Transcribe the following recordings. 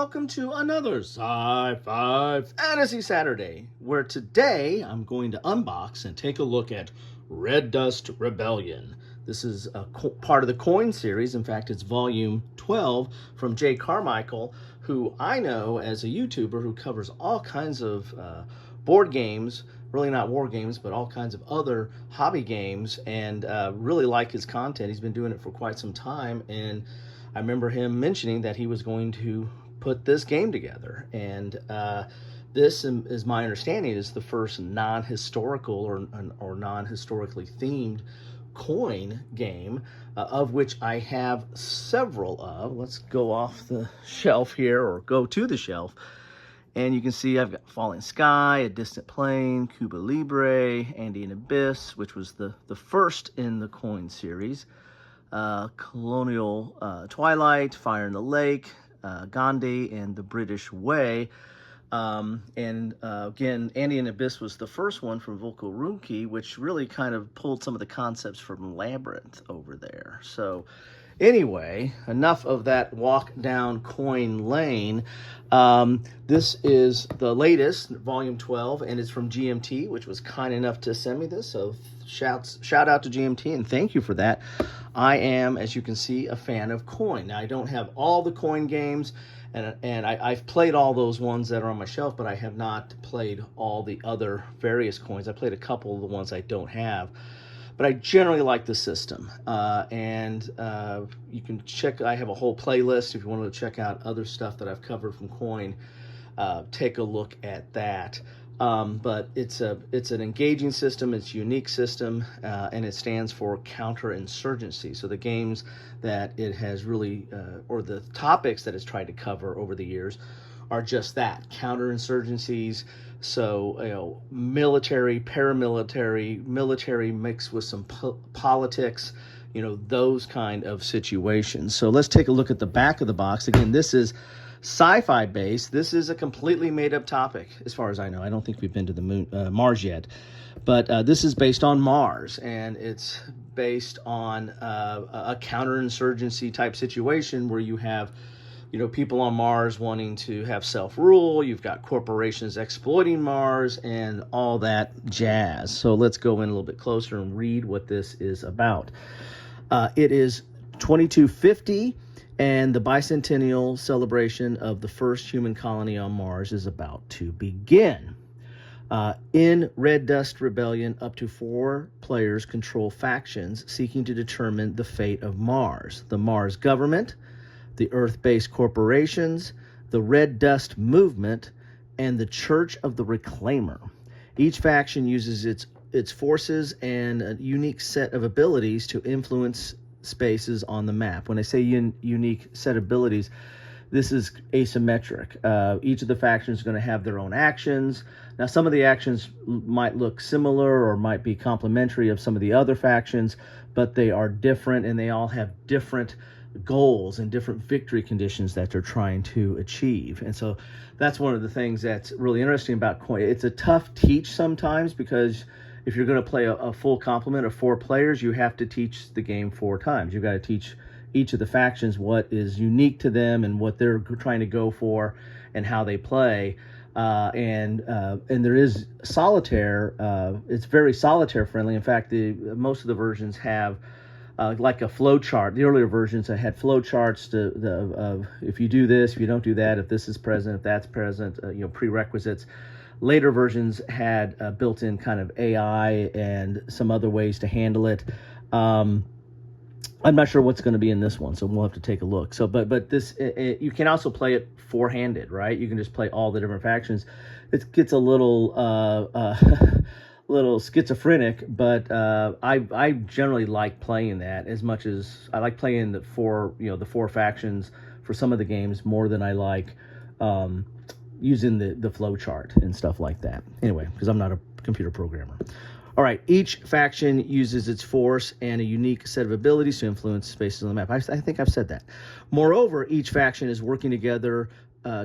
welcome to another Sci-Fi Fantasy Saturday, where today I'm going to unbox and take a look at Red Dust Rebellion. This is a part of the coin series. In fact, it's volume 12 from Jay Carmichael, who I know as a YouTuber who covers all kinds of board games, really not war games, but all kinds of other hobby games, and really like his content. He's been doing it for quite some time, and I remember him mentioning that he was going to put this game together, and this is my understanding is the first non-historical or non-historically themed coin game, of which I have several of. Let's go off the shelf here, or go to the shelf, and you can see I've got Falling Sky, A Distant Plane, Cuba Libre, Andean Abyss, which was the first in the coin series, Colonial Twilight, Fire in the Lake, Gandhi, and The British Way. Again, Andean Abyss was the first one from Volko Ruhnke, which really kind of pulled some of the concepts from Labyrinth over there. So anyway, enough of that walk down coin lane. This is the latest, volume 12, and it's from GMT, which was kind enough to send me this. So shout out to GMT, and thank you for that. I am, as you can see, a fan of coin. Now, I don't have all the coin games, and I've played all those ones that are on my shelf, but I have not played all the other various coins. I played a couple of the ones I don't have. But I generally like the system, you can check. I have a whole playlist if you want to check out other stuff that I've covered from coin. Take a look at that. But it's an engaging system. It's a unique system, and it stands for counterinsurgency. So the games that it has really, or the topics that it's tried to cover over the years, are just that, counterinsurgencies. So, military, paramilitary, military mixed with some politics, those kind of situations. So let's take a look at the back of the box. Again, this is sci-fi based. This is a completely made up topic, as far as I know. I don't think we've been to the moon, Mars yet, but this is based on Mars, and it's based on a counterinsurgency type situation where you have people on Mars wanting to have self-rule. You've got corporations exploiting Mars and all that jazz. So let's go in a little bit closer and read what this is about. It is 2250, and the bicentennial celebration of the first human colony on Mars is about to begin. In Red Dust Rebellion, up to 4 players control factions seeking to determine the fate of Mars. The Mars government, the Earth-based corporations, the Red Dust movement, and the Church of the Reclaimer. Each faction uses its forces and a unique set of abilities to influence spaces on the map. When I say unique set of abilities, this is asymmetric. Each of the factions is going to have their own actions. Now, some of the actions might look similar or might be complementary of some of the other factions, but they are different, and they all have different goals and different victory conditions that they're trying to achieve. And so that's one of the things that's really interesting about coin. It's a tough teach sometimes, because if you're going to play a full complement of 4 players, you have to teach the game 4 times. You've got to teach each of the factions what is unique to them and what they're trying to go for and how they play. And there is solitaire. It's very solitaire friendly. In fact, most of the versions have like a flow chart. The earlier versions had flow charts of if you do this, if you don't do that, if this is present, if that's present, prerequisites. Later versions had built-in kind of AI and some other ways to handle it. I'm not sure what's going to be in this one, so we'll have to take a look. So, but this you can also play it 4-handed, right? You can just play all the different factions. It gets a little little schizophrenic, but I generally like playing that as much as I like playing the 4 factions for some of the games more than I like using the flow chart and stuff like that. Anyway, because I'm not a computer programmer. All right, each faction uses its force and a unique set of abilities to influence spaces on the map. I think I've said that. Moreover, each faction is working together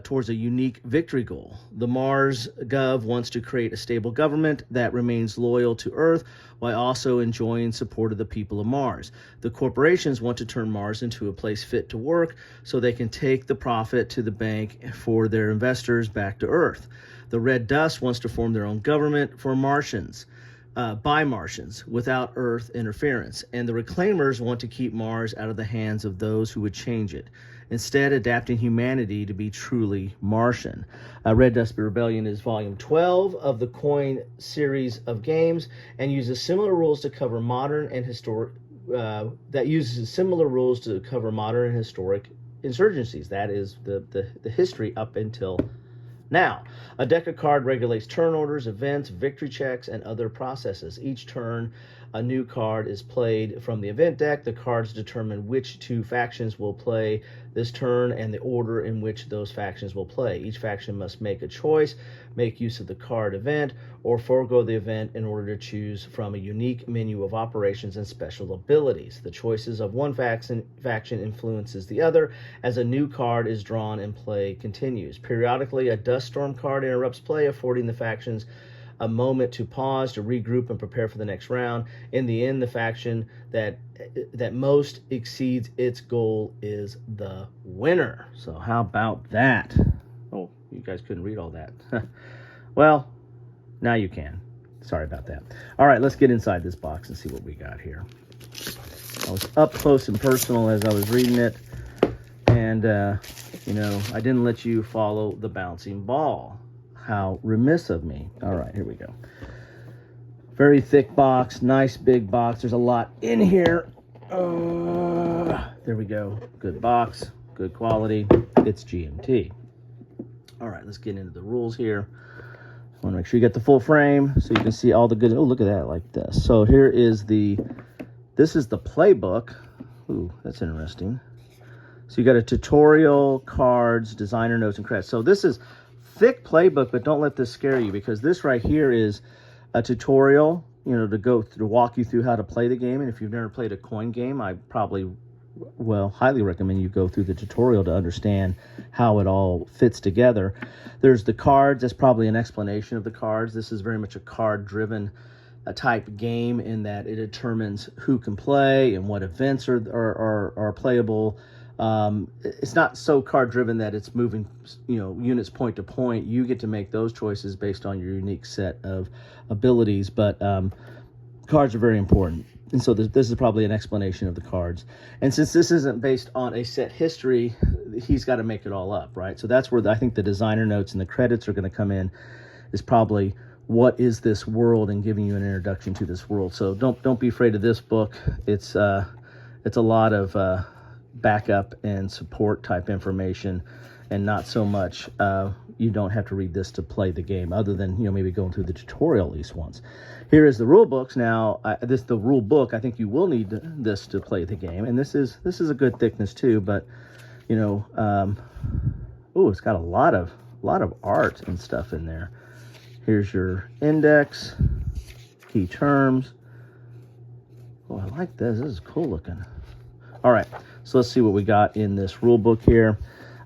towards a unique victory goal. The Mars Gov wants to create a stable government that remains loyal to Earth while also enjoying support of the people of Mars. The corporations want to turn Mars into a place fit to work so they can take the profit to the bank for their investors back to Earth. The Red Dust wants to form their own government for Martians. By Martians without Earth interference. And the Reclaimers want to keep Mars out of the hands of those who would change it, instead adapting humanity to be truly Martian. Red Dust Rebellion is volume 12 of the Coin series of games and uses similar rules to cover modern and historic insurgencies. That is the history up until now. A deck of cards regulates turn orders, events, victory checks, and other processes. Each turn, a new card is played from the event deck. The cards determine which two factions will play this turn and the order in which those factions will play. Each faction must make a choice, make use of the card event, or forego the event in order to choose from a unique menu of operations and special abilities. The choices of one faction influences the other as a new card is drawn and play continues. Periodically, a dust storm card interrupts play, affording the factions a moment to pause, to regroup, and prepare for the next round. In the end, the faction that most exceeds its goal is the winner. So how about that? Oh, you guys couldn't read all that. Well, now you can. Sorry about that. All right, let's get inside this box and see what we got here. I was up close and personal as I was reading it, and I didn't let you follow the bouncing ball. How remiss of me. All right, here we go. Very thick box, nice big box. There's a lot in here. There we go. Good box, good quality. It's GMT. All right, let's get into the rules here. I want to make sure you get the full frame so you can see all the good. Oh, look at that, like this. So here is this is the playbook. Ooh, that's interesting. So you got a tutorial, cards, designer notes, and credits. So this is thick playbook, but don't let this scare you, because this right here is a tutorial, to walk you through how to play the game. And if you've never played a coin game, I highly recommend you go through the tutorial to understand how it all fits together. There's the cards. That's probably an explanation of the cards. This is very much a card-driven type game in that it determines who can play and what events are playable. It's not so card driven that it's moving, units point to point. You get to make those choices based on your unique set of abilities, but cards are very important. And so this is probably an explanation of the cards. And since this isn't based on a set history, he's got to make it all up, right? So that's where I think the designer notes and the credits are going to come in, is probably what is this world and giving you an introduction to this world. So don't be afraid of this book. It's a lot of backup and support type information, and not so much you don't have to read this to play the game, other than maybe going through the tutorial at least once. Here is the rule books. Now the rule book, I think you will need this to play the game, and this is a good thickness too, but it's got a lot of art and stuff in there. Here's your index, key terms. Oh, I like this. This is cool looking. All right, so let's see what we got in this rule book here.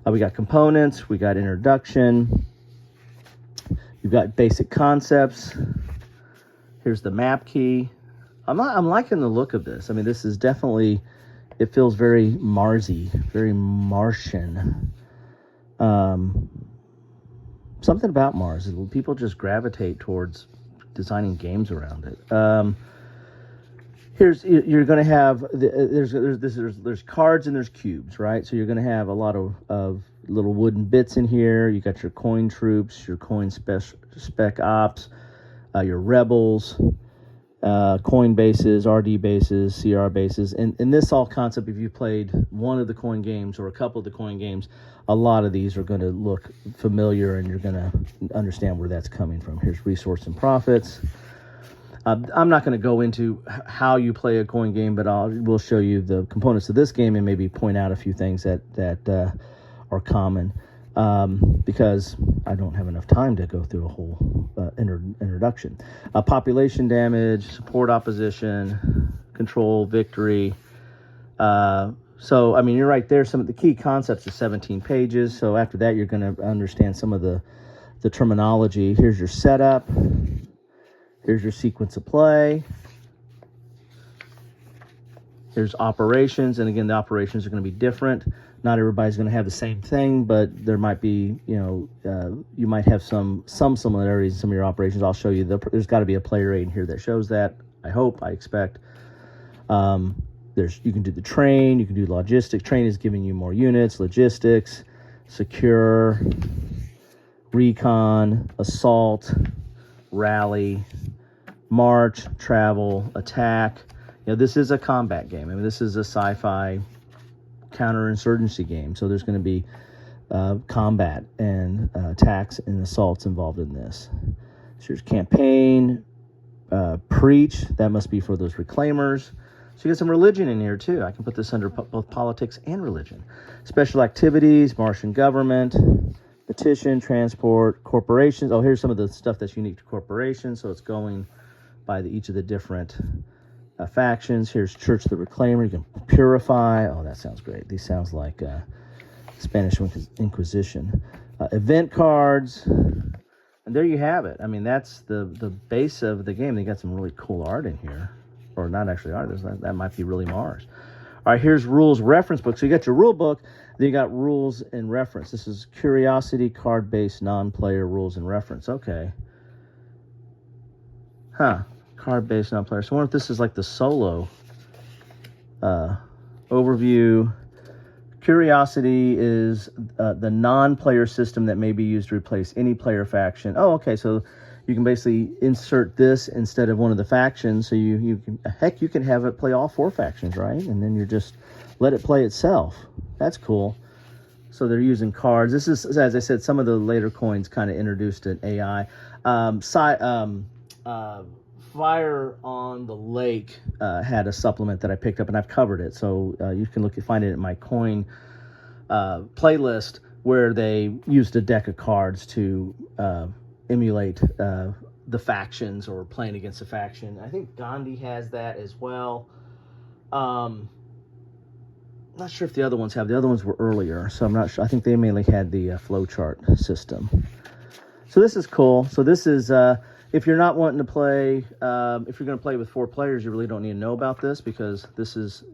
We got components, we got introduction, you've got basic concepts. Here's the map key. I'm liking the look of this. I mean, this is definitely, it feels very Marsy, very Martian. Something about Mars, people just gravitate towards designing games around it. You're going to have, there's cards and there's cubes, right? So you're going to have a lot of little wooden bits in here. You got your coin troops, your coin spec ops, your rebels, coin bases, RD bases, CR bases. And this all concept, if you played one of the coin games or a couple of the coin games, a lot of these are going to look familiar, and you're going to understand where that's coming from. Here's resource and profits. I'm not going to go into how you play a coin game, but we'll show you the components of this game and maybe point out a few things that are common, because I don't have enough time to go through a whole introduction. Population damage, support opposition, control, victory, So, I mean, you're right there. Some of the key concepts are 17 pages. So after that, you're going to understand some of the terminology. Here's your setup. Here's your sequence of play. Here's operations. And again, the operations are going to be different. Not everybody's going to have the same thing, but there might be, you might have some similarities in some of your operations. I'll show you. There's got to be a player aid in here that shows that. I hope, I expect. You can do the train, you can do logistics. Train is giving you more units, logistics, secure, recon, assault, rally, march, travel, attack. This is a combat game. I mean, this is a sci-fi counterinsurgency game. So there's going to be combat and attacks and assaults involved in this. So here's campaign, preach. That must be for those reclaimers. So you get some religion in here too. I can put this under both politics and religion. Special activities, Martian government, petition, transport, corporations. Oh, here's some of the stuff that's unique to corporations. So it's going by each of the different factions. Here's Church of the Reclaimer. You can purify. Oh, that sounds great. These sounds like Spanish Inquisition. Event cards. And there you have it. I mean, that's the base of the game. They got some really cool art in here. Or not actually art. That might be really Mars. All right, here's rules reference book. So you got your rule book, then you got rules and reference. This is curiosity, card-based, non-player rules and reference. Okay. Card-based, non-player. So I wonder if this is like the solo overview. Curiosity is the non-player system that may be used to replace any player faction. Oh, okay, so you can basically insert this instead of one of the factions. So you can have it play all 4 factions, right? And then you just let it play itself. That's cool. So they're using cards. This is, as I said, some of the later coins kind of introduced an AI. Fire on the Lake had a supplement that I picked up, and I've covered it. So you can find it in my coin playlist, where they used a deck of cards to emulate the factions or playing against a faction. I think Gandhi has that as well. Not sure if the other ones have. The other ones were earlier, so I'm not sure. I think they mainly had the flowchart system. So this is cool. So this is, if you're not wanting to play, if you're going to play with 4 players, you really don't need to know about this, because this is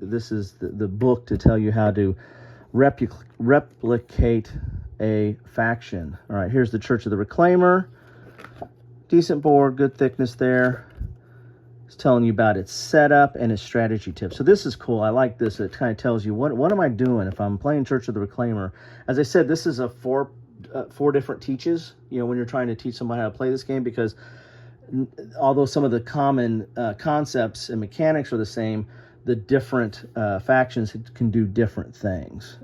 the book to tell you how to replicate a faction. All right, here's the Church of the Reclaimer. Decent board, good thickness there. It's telling you about its setup and its strategy tips. So this is cool. I like this. It kind of tells you what am I doing if I'm playing Church of the Reclaimer. As I said, this is a 4 different teaches. When you're trying to teach somebody how to play this game, because although some of the common concepts and mechanics are the same, the different factions can do different things.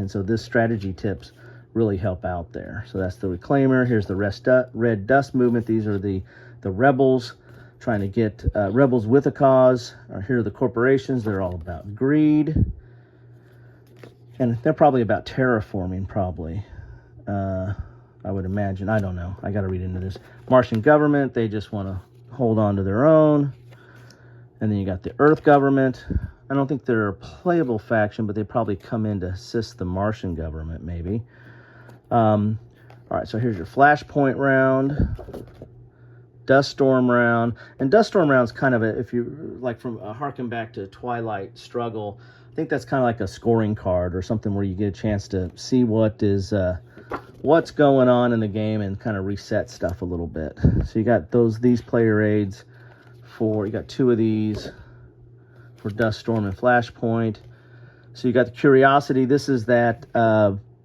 So this strategy tips really help out there. So that's the Reclaimer. Here's the Red Dust Movement. These are the rebels, trying to get rebels with a cause. Here are the corporations. They're all about greed. And they're probably about terraforming, probably. I would imagine. I don't know. I got to read into this. Martian government. They just want to hold on to their own. And then you got the Earth government. I don't think they're a playable faction, but they probably come in to assist the Martian government, maybe. All right, so here's your Flashpoint round, Dust Storm round. And Dust Storm round's kind of if you like from harken back to Twilight Struggle, I think that's kind of like a scoring card or something where you get a chance to see what's going on in the game and kind of reset stuff a little bit. So you got these player aids you got 2 of these for Dust Storm and Flashpoint. So you got the Curiosity. This is that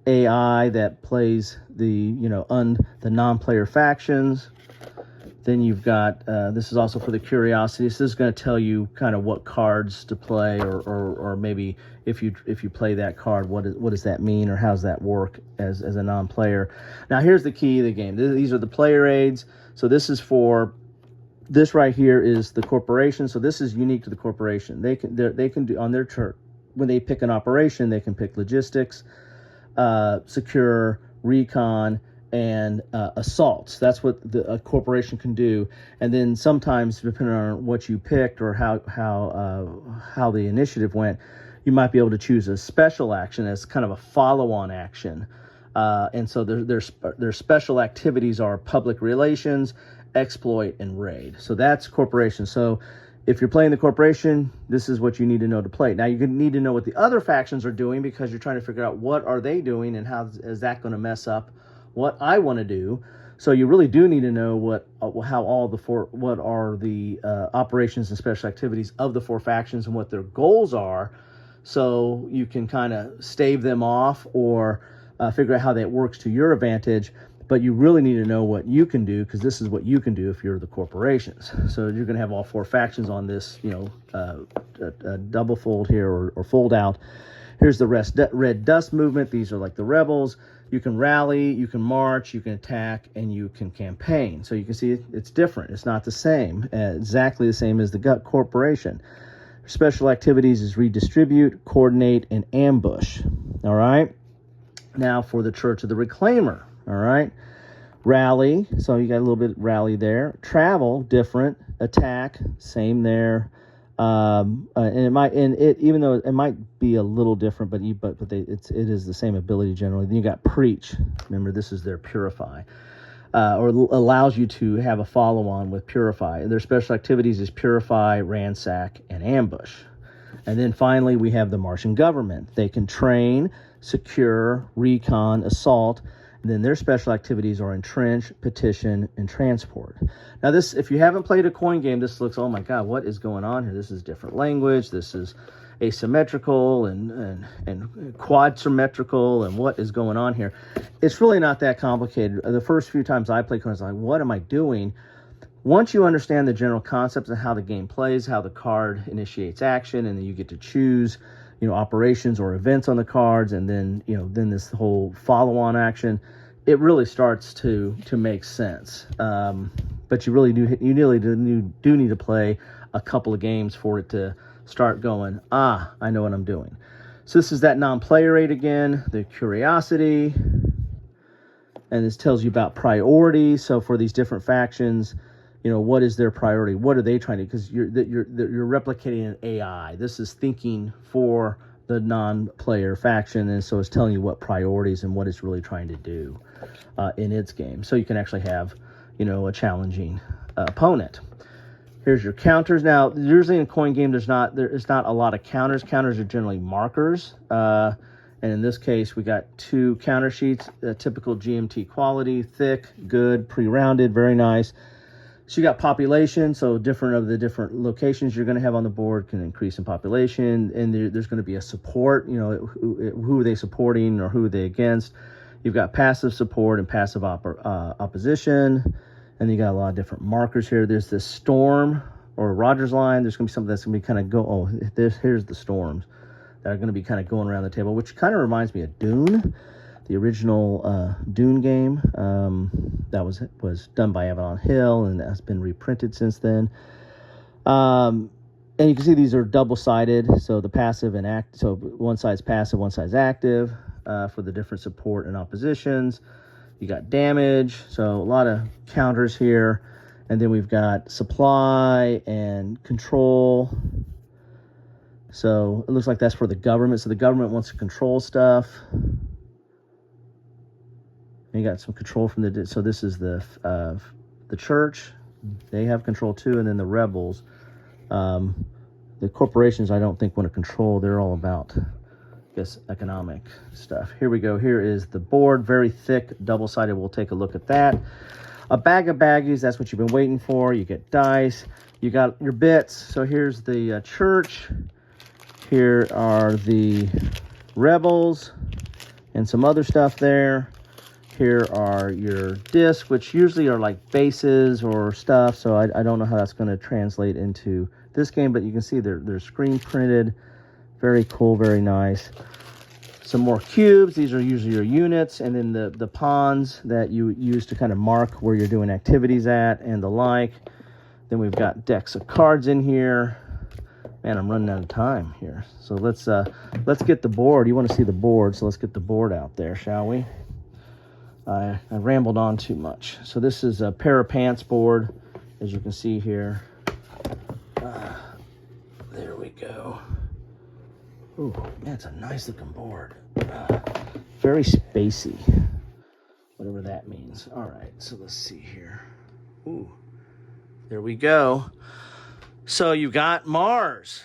AI that plays the non-player factions. Then you've got this is also for the Curiosity. So this is going to tell you kind of what cards to play, or maybe if you play that card, what does that mean, or how does that work as a non-player. Now here's the key of the game. These are the player aids. So this right here is the corporation. So this is unique to the corporation. They can do on their turn when they pick an operation. They can pick logistics, secure, recon, and assaults. That's what a corporation can do. And then sometimes, depending on what you picked or how the initiative went, you might be able to choose a special action as kind of a follow-on action. And so their special activities are public relations, exploit, and raid. So that's corporation. So if you're playing the corporation, this is what you need to know to play. Now, you need to know what the other factions are doing, because you're trying to figure out what are they doing and how is that going to mess up what I want to do. So you really do need to know what are the operations and special activities of the 4 factions and what their goals are, so you can kind of stave them off or figure out how that works to your advantage. But you really need to know what you can do, because this is what you can do if you're the corporations. So you're going to have all 4 factions on this, double fold here or fold out. Here's the red dust movement. These are like the rebels. You can rally, you can march, you can attack, and you can campaign. So you can see it's different. It's not the same, exactly the same as the gut corporation. Special activities is redistribute, coordinate, and ambush. All right. Now for the Church of the Reclaimer. All right. Rally. So you got a little bit rally there. Travel, different. Attack, same there. And even though it might be a little different, it is the same ability generally. Then you got preach. Remember, this is their purify, or allows you to have a follow-on with purify. And their special activities is purify, ransack, and ambush. And then finally, we have the Martian government. They can train, secure, recon, assault. And then their special activities are entrench, petition, and transport. Now this, if you haven't played a coin game, this looks, oh my God, what is going on here? This is different language. This is asymmetrical and quad symmetrical, and what is going on here? It's really not that complicated. The first few times I played coins, I was like, what am I doing? Once you understand the general concepts of how the game plays, how the card initiates action, and then you get to choose, operations or events on the cards, and then, then this whole follow-on action, it really starts to make sense. But you really do need to play a couple of games for it to start going, I know what I'm doing. So this is that non-player rate again, the curiosity, and this tells you about priority. So for these different factions, what is their priority? What are they trying to? Because you're replicating an AI. This is thinking for the non-player faction, and so it's telling you what priorities and what it's really trying to do in its game. So you can actually have, a challenging opponent. Here's your counters. Now, usually in a coin game, there's not a lot of counters. Counters are generally markers. And in this case, we got 2 counter sheets, typical GMT quality, thick, good, pre-rounded, very nice. So you got population, so different of the different locations you're going to have on the board can increase in population, and there's going to be a support, who are they supporting or who are they against. You've got passive support and passive opposition, and you got a lot of different markers here. There's this storm or Rogers line. There's going to be something that's going to be kind of here's the storms that are going to be kind of going around the table, which kind of reminds me of Dune. The original Dune game that was done by Avalon Hill, and has been reprinted since then. And you can see these are double-sided, so the passive and act. So one side's passive, one side's active for the different support and oppositions. You got damage, so a lot of counters here, and then we've got supply and control. So it looks like that's for the government. So the government wants to control stuff. And you got some control from so this is the church. They have control too, and then the rebels. The corporations, I don't think, want to control. They're all about, economic stuff. Here we go. Here is the board, very thick, double-sided. We'll take a look at that. A bag of baggies, that's what you've been waiting for. You get dice. You got your bits. So here's the church. Here are the rebels and some other stuff there. Here are your discs, which usually are like bases or stuff, so I don't know how that's going to translate into this game, but you can see they're screen printed. Very cool, very nice. Some more cubes. These are usually your units, and then the pawns that you use to kind of mark where you're doing activities at and the like. Then we've got decks of cards in here. Man, I'm running out of time here. So let's get the board. You want to see the board, so let's get the board out there, shall we? I rambled on too much. So this is a pair of pants board, as you can see here. There we go. Ooh, man, it's a nice looking board. Very spacey, whatever that means. All right, so let's see here. Ooh, there we go. So you got Mars.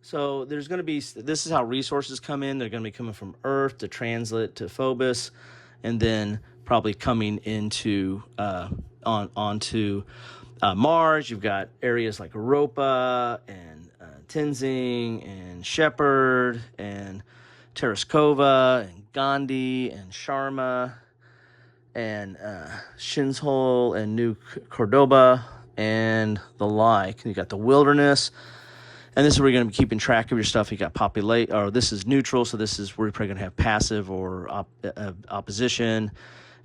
So there's going to be, this is how resources come in. They're going to be coming from Earth to transit to Phobos, and then probably coming into onto Mars. You've got areas like Europa and Tenzing and Shepard and Tereskova and Gandhi and Sharma and Shinshol and New Cordoba and the like. You got the wilderness, and this is where you're going to be keeping track of your stuff. You got populate, or this is neutral, so this is where you're probably going to have passive or opposition,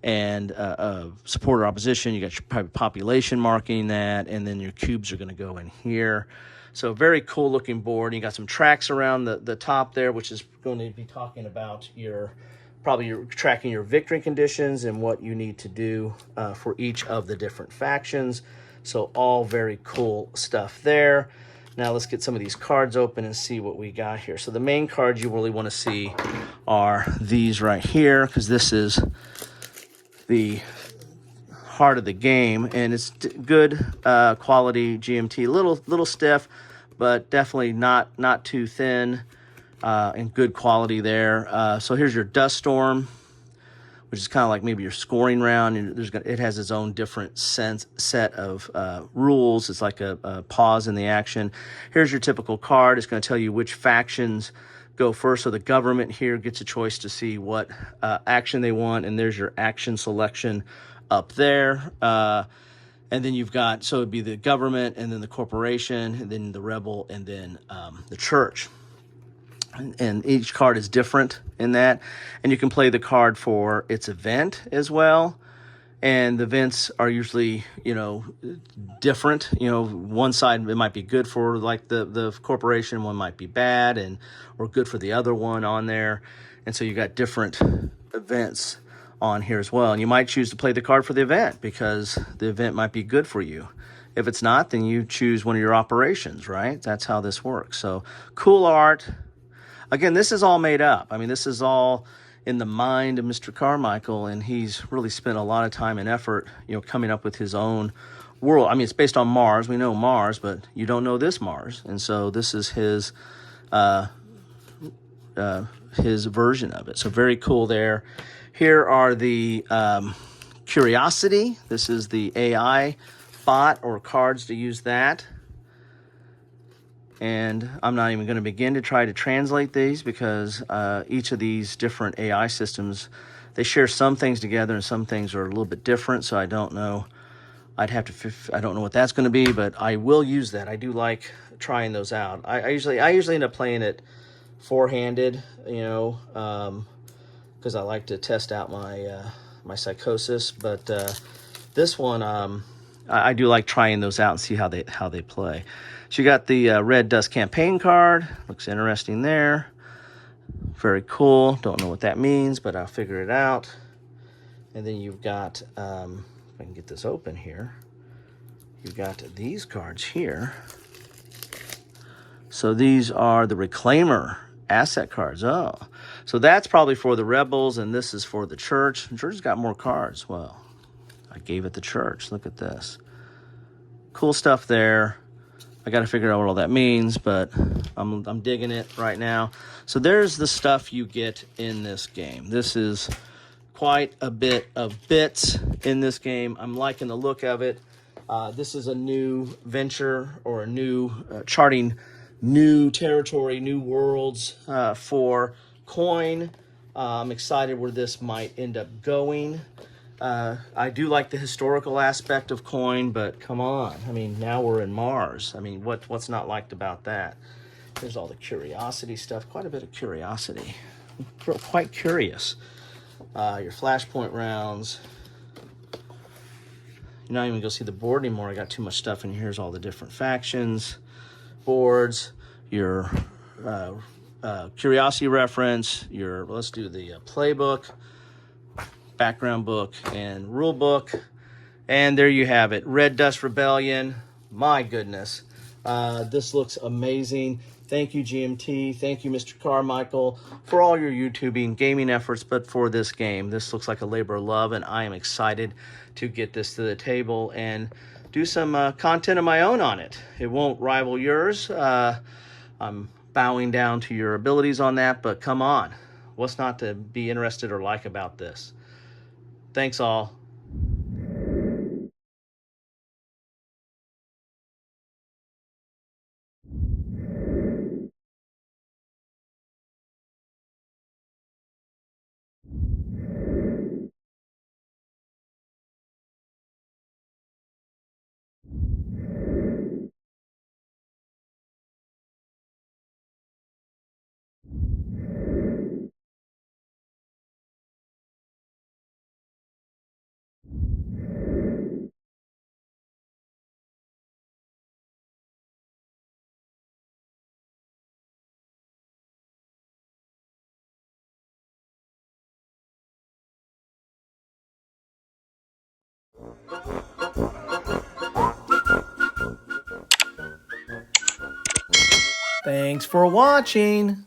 and support or opposition. You got your probably population marking that, and then your cubes are going to go in here. So very cool looking board. You got some tracks around the top there, which is going to be talking about your tracking your victory conditions and what you need to do for each of the different factions. So all very cool stuff there. Now let's get some of these cards open and see what we got here. So the main cards you really want to see are these right here, because this is the heart of the game, and it's good quality GMT. Little stiff, but definitely not too thin, and good quality there. So here's your dust storm, which is kind of like maybe your scoring round, and it has its own different set of rules. It's like a pause in the action. Here's your typical card. It's going to tell you which factions go first. So the government here gets a choice to see what action they want, and there's your action selection up there. And then you've got, so it'd be the government, and then the corporation, and then the rebel, and then the church. And each card is different in that. And you can play the card for its event as well. And the events are usually, different. One side, it might be good for like the corporation, one might be bad, or good for the other one on there. And so you got different events on here as well. And you might choose to play the card for the event because the event might be good for you. If it's not, then you choose one of your operations, right? That's how this works. So cool art. Again, this is all made up. I mean, this is all in the mind of Mr. Carmichael, and he's really spent a lot of time and effort, coming up with his own world. I mean, it's based on Mars. We know Mars, but you don't know this Mars. And so this is his version of it. So very cool there. Here are the Curiosity. This is the AI bot or cards to use that. And I'm not even going to begin to try to translate these because each of these different AI systems, they share some things together and some things are a little bit different. So I don't know. I don't know what that's going to be, but I will use that. I do like trying those out. I usually end up playing it four-handed, because I like to test out my psychosis. But this one, I do like trying those out and see how they play. So you got the Red Dust campaign card. Looks interesting there. Very cool. Don't know what that means, but I'll figure it out. And then you've got, if I can get this open here, you've got these cards here. So these are the Reclaimer asset cards. Oh, so that's probably for the rebels, and this is for the church. The church has got more cards. Well, I gave it the church. Look at this. Cool stuff there. I got to figure out what all that means, but I'm digging it right now. So there's the stuff you get in this game. This is quite a bit of bits in this game. I'm liking the look of it. This is a new venture, or a new charting new territory, new worlds for coin. I'm excited where this might end up going. I do like the historical aspect of coin, but come on. I mean, now we're in Mars. I mean, what's not liked about that? There's all the curiosity stuff. Quite a bit of curiosity. Quite curious. Your flashpoint rounds. You're not even going to see the board anymore. I got too much stuff in here. Here's all the different factions, boards, your curiosity reference, let's do the playbook, background book, and rule book. And there you have it. Red Dust Rebellion. My goodness. This looks amazing. Thank you, GMT. Thank you, Mr. Carmichael, for all your YouTubing gaming efforts, but for this game. This looks like a labor of love, and I am excited to get this to the table and do some content of my own on it. It won't rival yours. I'm bowing down to your abilities on that, but come on. What's not to be interested or like about this? Thanks, all. Thanks for watching.